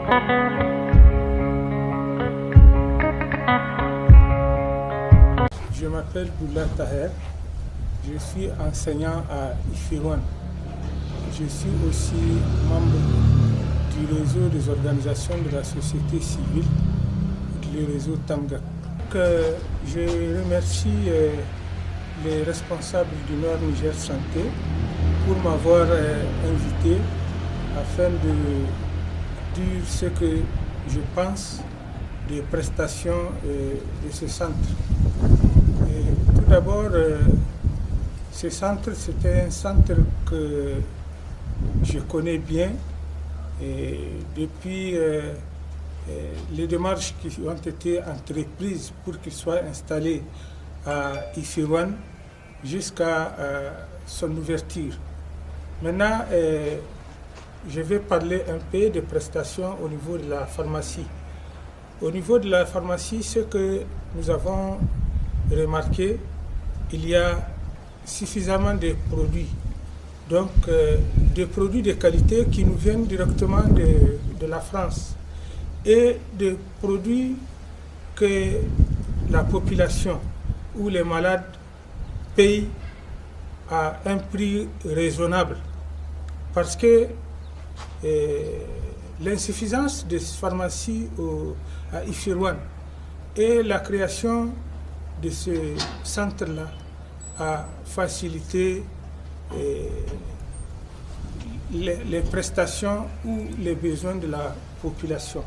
Je m'appelle Boula Taher, je suis enseignant à Ifirwan. Je suis aussi membre du réseau des organisations de la société civile, le réseau Tamgak. Je remercie les responsables du Nord Niger Santé pour m'avoir invité afin de dire ce que je pense des prestations de ce centre. Tout d'abord, ce centre, c'était un centre que je connais bien et depuis les démarches qui ont été entreprises pour qu'il soit installé à Ifirwan jusqu'à son ouverture. Maintenant, je vais parler un peu des prestations au niveau de la pharmacie. Au niveau de la pharmacie, ce que nous avons remarqué, il y a suffisamment de produits. Donc, des produits de qualité qui nous viennent directement de la France et des produits que la population ou les malades payent à un prix raisonnable. Parce que l'insuffisance des pharmacies à Ifirwan et la création de ce centre-là a facilité les prestations ou les besoins de la population.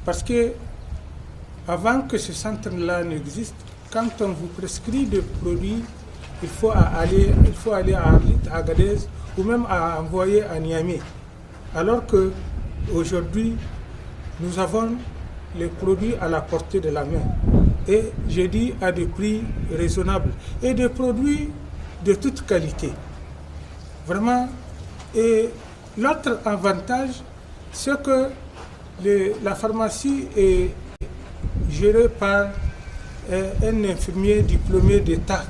Parce que avant que ce centre-là n'existe, quand on vous prescrit des produits, il faut aller à Arlit, à Agadez ou même à envoyer à Niamey. Alors qu'aujourd'hui, nous avons les produits à la portée de la main. Et je dis à des prix raisonnables. Et des produits de toute qualité. Vraiment. Et l'autre avantage, c'est que la pharmacie est gérée par un infirmier diplômé d'État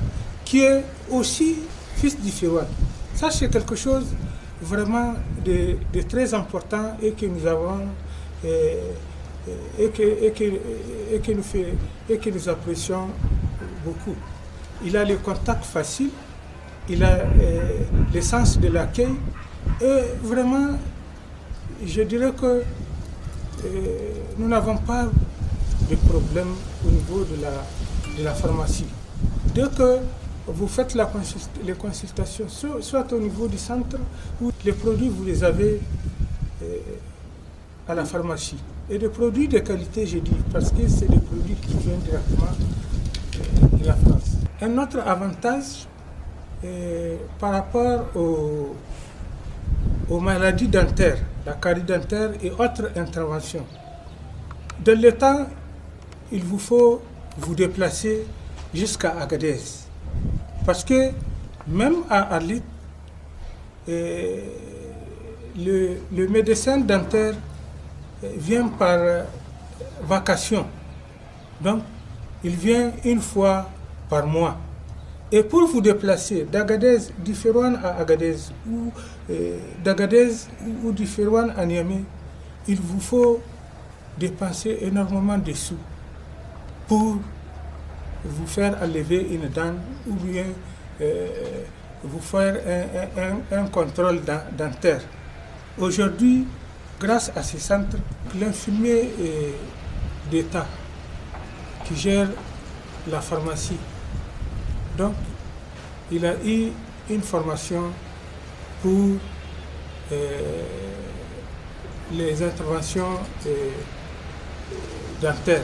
qui est aussi fils d'Ifirwan. Ça, c'est quelque chose vraiment de très important et que nous avons et que nous apprécions beaucoup. Il a le contact facile, il a le sens de l'accueil et vraiment, je dirais que nous n'avons pas de problème au niveau de la pharmacie. Dès que vous faites les consultations, soit au niveau du centre, ou les produits, vous les avez à la pharmacie. Et des produits de qualité, je dis, parce que c'est des produits qui viennent directement de la France. Un autre avantage par rapport aux maladies dentaires, la carie dentaire et autres interventions. Dans le temps, il vous faut vous déplacer jusqu'à Agadez. Parce que même à Arlit, le médecin dentaire vient par vacation. Donc, il vient une fois par mois. Et pour vous déplacer d'Agadez, d'Ifirwan à Agadez, ou d'Agadez ou d'Ifirwan à Niamey, il vous faut dépenser énormément de sous pour vous faire enlever une dent ou bien vous faire un contrôle dentaire. Aujourd'hui, grâce à ces centres, l'infirmier d'État qui gère la pharmacie, donc il a eu une formation pour les interventions dentaires.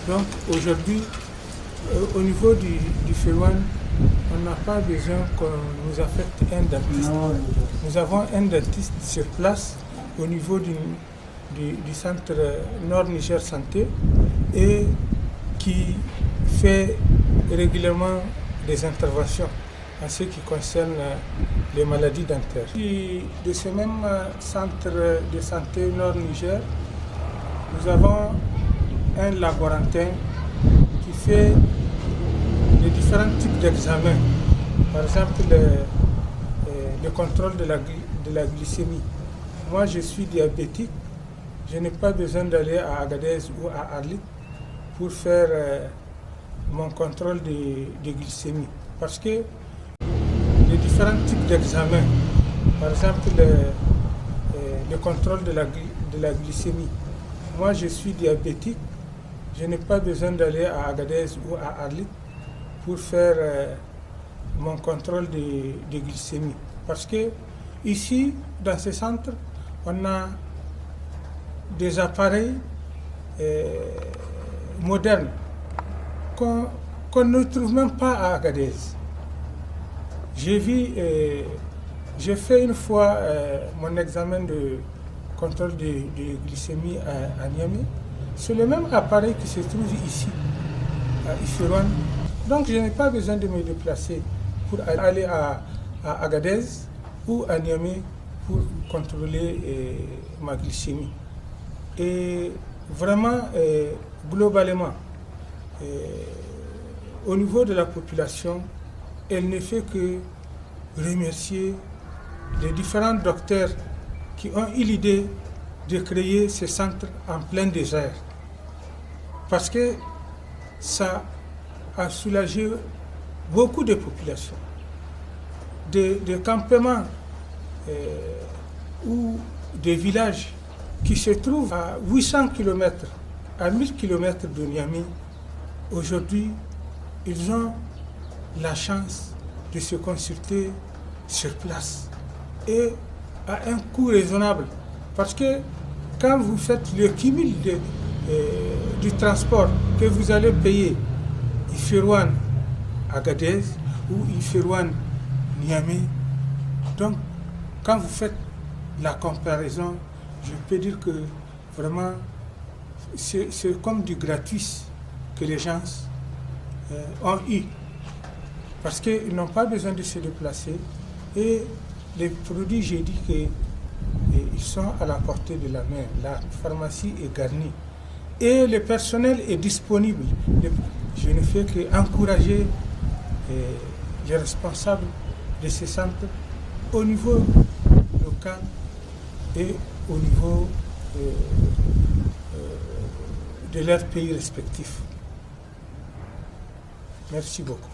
Donc aujourd'hui, au niveau du Ifirwan, on n'a pas besoin qu'on nous affecte un dentiste. Nous avons un dentiste sur place au niveau du centre Nord Niger Santé et qui fait régulièrement des interventions en ce qui concerne les maladies dentaires. De ce même centre de santé Nord Niger, nous avons un laborantin qui fait les différents types d'examens. Par exemple, le contrôle de la glycémie. Moi, je suis diabétique. je n'ai pas besoin d'aller à Agadez ou à Arlit pour faire mon contrôle de glycémie. Parce que les différents types d'examens, par exemple le contrôle de la glycémie, moi je suis diabétique, je n'ai pas besoin d'aller à Agadez ou à Arlit pour faire mon contrôle de glycémie. Parce que ici, dans ce centre, on a des appareils modernes qu'on ne trouve même pas à Agadez. J'ai fait une fois mon examen de contrôle de glycémie à Niamey. C'est le même appareil qui se trouve ici, à Ifirwan. Donc je n'ai pas besoin de me déplacer pour aller à Agadez ou à Niamey pour contrôler ma glycémie. Et vraiment, globalement, au niveau de la population, elle ne fait que remercier les différents docteurs qui ont eu l'idée de créer ce centre en plein désert. Parce que ça a soulagé beaucoup de populations. Des campements ou des villages qui se trouvent à 800 km, à 1000 km de Niamey, aujourd'hui, ils ont la chance de se consulter sur place et à un coût raisonnable. Parce que quand vous faites le cumul du transport que vous allez payer Ifirwan Agadez ou Ifirwan Niamey, donc quand vous faites la comparaison, je peux dire que vraiment c'est comme du gratuit que les gens ont eu. Parce qu'ils n'ont pas besoin de se déplacer et les produits, j'ai dit qu'ils sont à la portée de la main. La pharmacie est garnie et le personnel est disponible. Je ne fais qu'encourager les responsables de ces centres au niveau local et au niveau de leurs pays respectifs. Merci beaucoup.